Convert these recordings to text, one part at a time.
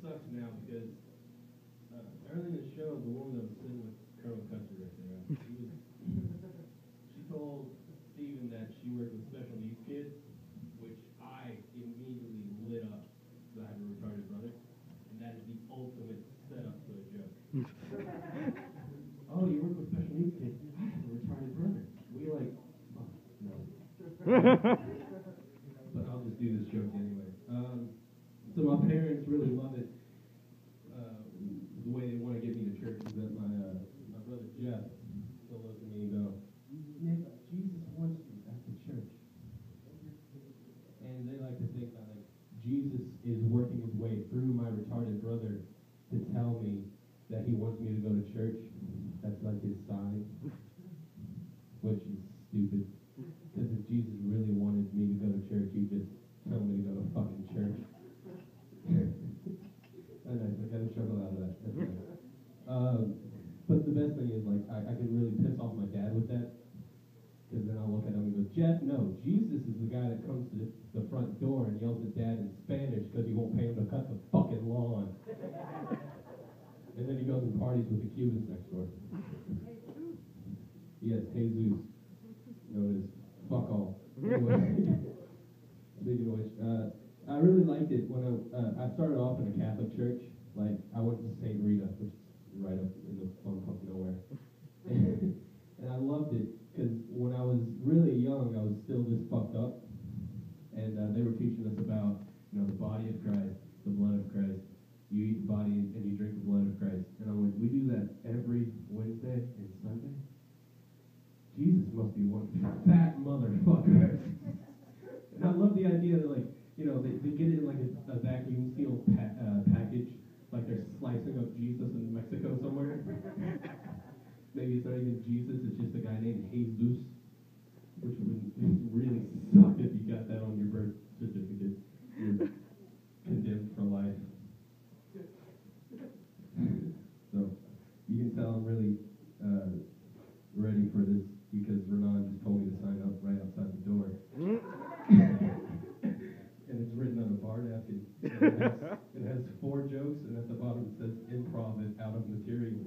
sucks now because early in the show, the woman that was sitting with Colonel Custer right there, she told Steven that she worked with special needs kids, which I immediately lit up because I have a retarded brother, and that is the ultimate setup to a joke. Oh, you work with special needs kids? I have a retarded brother. We like, oh, no. But I'll just do this joke anyway. So my parents really love it. The way they want to get me to church is that my brother Jeff, he'll look at me and go, Nick, Jesus wants you at the church. And they like to think that like Jesus is working his way through my retarded brother to tell me that he wants me to go to church. That's like his sign, which is stupid. Because if Jesus really wanted me to go to church, he'd just tell me to go to fucking church. Oh, nice, I got a chuckle out of that. That's nice. But the best thing is, like, I can really piss off my dad with that. Because then I'll look at him and go, Jeff, no, Jesus is the guy that comes to the front door and yells at Dad in Spanish because he won't pay him to cut the fucking lawn. And then he goes and parties with the Cubans next door. Yes, Jesus, known as fuck all. Anyway, speaking of which, I really liked it when I started off in a Catholic church. Like, I went to St. Rita, which is right up in the bumfuck nowhere. And I loved it, because when I was really young, I was still this fucked up. And they were teaching us about, the body of Christ, the blood of Christ. You eat the body and you drink the blood of Christ. And I went, we do that every Wednesday and Sunday? Jesus must be one fat motherfucker. And I love the idea that, like, they get it in like a vacuum sealed package, like they're slicing up Jesus in Mexico somewhere. Maybe it's not even Jesus, it's just a guy named Jesus, which would really suck if you got that on your birth certificate. You're condemned for life. So, you can tell I'm really ready for this because Renan just told me to sign up right outside the door. And it's written on a bar napkin. It has 4 jokes, and at the bottom it says improv is out of material.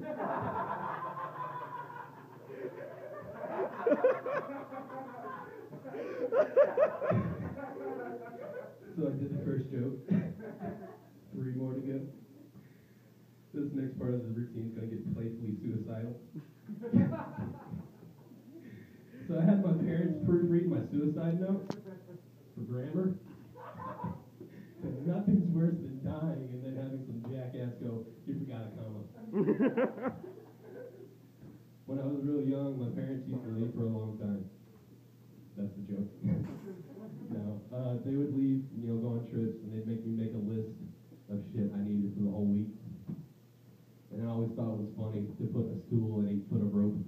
So I did the first joke. 3 more to go. This next part of the routine is going to get playfully suicidal. So I had my parents proofread my suicide note for grammar. Nothing's worse than dying and then having some jackass go, you forgot a comma. When I was real young, my parents used to leave for a long time. That's the joke. No, they would leave, go on trips, and they'd make me make a list of shit I needed for the whole week. And I always thought it was funny to put a stool and 8 foot of rope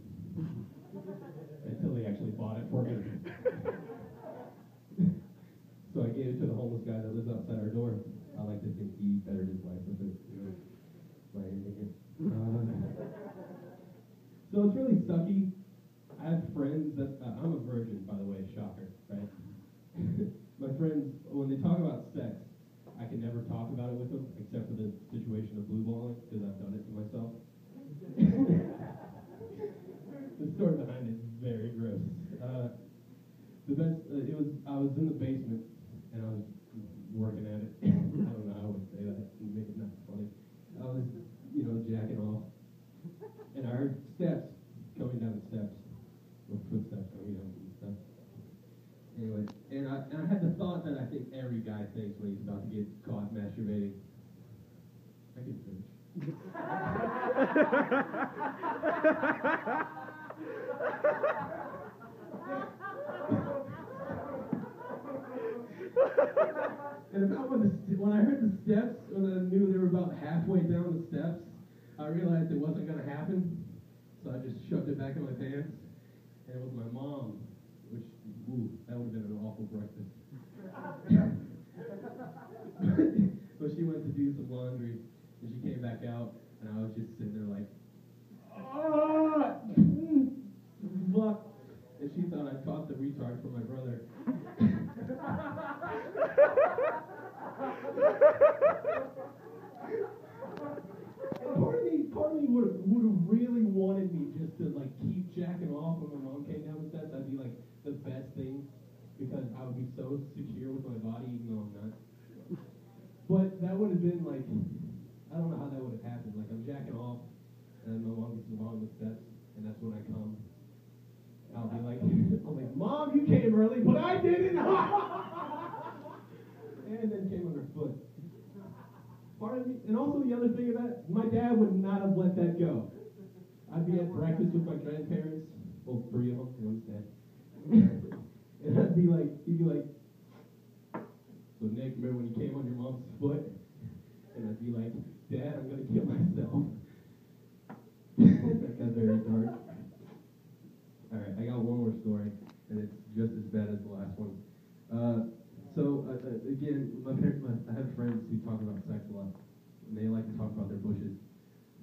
until they actually bought it for me. So I gave it to the homeless guy that lives outside our door. I like to think he bettered his life with it. So it's really sucky. I have friends that, I'm a virgin, by the way, shocker, right? My friends, when they talk about sex, I can never talk about it with them, except for the situation of blue balling, because I've done it to myself. The story behind it is very gross. The best, I was in the basement, and I was working at it. I don't know how I would say that, make it not funny. I was, jacking off, and I heard steps coming down the steps, or footsteps coming down the steps. Anyway, and I had the thought that I think every guy thinks when he's about to get caught masturbating. I can finish. And about when I heard the steps, when I knew they were about halfway down the steps, I realized it wasn't going to happen. So I just shoved it back in my pants. And it was my mom, which, that would have been an awful breakfast. But she went to do some laundry, and she came back out, and I was just sitting there like, fuck. And she thought I caught the retard from my brother. would have been like, I don't know how that would have happened. Like, I'm jacking off, and my mom gets along the steps, and that's when I come. I'll be like, Mom, you came early, but I didn't. And then came on her foot. Part of me, and also the other thing of that, my dad would not have let that go. I'd be at breakfast with my grandparents, well, 3 of them, one's dead. And I'd be like, he'd be like, so Nick, remember when you came on your mom's foot? And I'd be like, Dad, I'm gonna kill myself. That got very dark. All right, I got one more story, and it's just as bad as the last one. Again, I have friends who talk about sex a lot, and they like to talk about their bushes.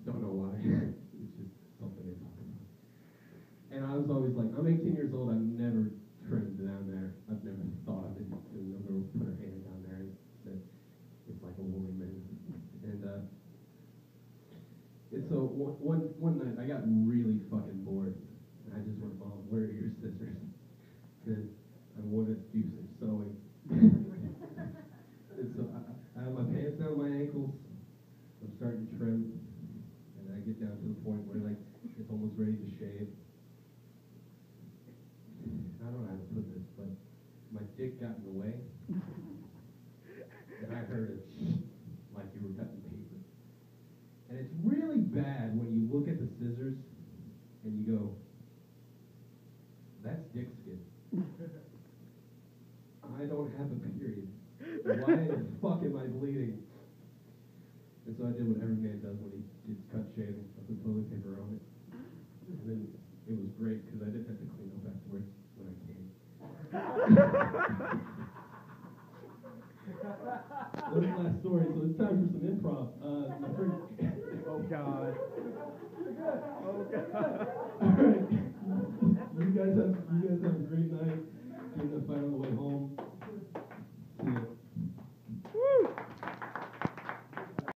Don't know why. It's just something they talk about. And I was always like, I'm 18 years old. I've never trimmed down there. I've never thought of it. And no girl put her hand down there and said, it's like a woolly man. And so one night I got really fucking bored. And I just went, Mom, where are your scissors? And I wanted to do some sewing. And so I have my pants down my ankles. I'm starting to trim. And I get down to the point where like it's almost ready to shave. I don't know how to put this, but my dick got in the way. And I heard it like you were cutting paper. And it's really bad when you look at the scissors and you go, that's dick skin. I don't have a period. Why the fuck am I bleeding? And so I did what every man does when he gets cut shaving. I put toilet paper on it. And then it was great because I didn't have to clean up afterwards when I came. That was the last story, so it's time for some improv. My friend... Oh, God. Oh, God. All right. You guys have a great night. Getting a fight on the way.